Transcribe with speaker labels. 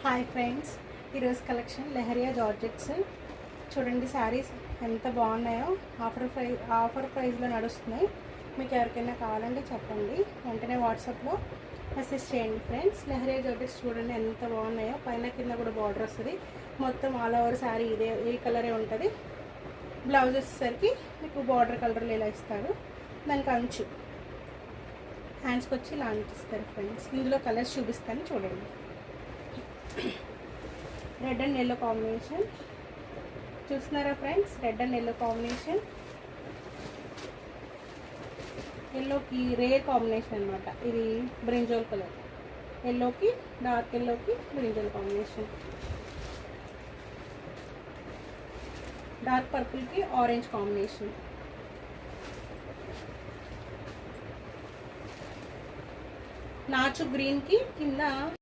Speaker 1: Hi friends, ఈరోజు collection leheriya georgettes చూడండి. శారీస్ ఎంత బాగున్నాయో ఆఫర్ ప్రైస్లో నడుస్తున్నాయి. మీకు ఎవరికైనా కావాలంటే చెప్పండి, వెంటనే వాట్సాప్లో మెసేజ్ చేయండి ఫ్రెండ్స్. లెహరియా జార్జెట్స్ చూడండి ఎంత బాగున్నాయో. పైన కింద కూడా బార్డర్ వస్తుంది. మొత్తం ఆల్ ఓవర్ శారీ ఈ కలరే ఉంటుంది. బ్లౌజ్ వచ్చేసరికి మీకు బార్డర్ కలర్లో ఇలా ఇస్తారు. దానికి అంచు హ్యాండ్స్కి వచ్చి ఇలా అంటిస్తారు ఫ్రెండ్స్. ఇందులో కలర్స్ చూపిస్తాను చూడండి. రెడ్ అండ్ ఎల్లో కాంబినేషన్ చూస్తున్నారా friends? Red and yellow combination, ఎల్లోకి రేర్ కాంబినేషన్ అనమాట. ఇది బ్రింజోల్ కలర్, ఎల్లోకి డార్క్ ఎల్లోకి బ్రింజోల్ కాంబినేషన్, డార్క్ పర్పుల్కి ఆరెంజ్ కాంబినేషన్, నాచు గ్రీన్కి కింద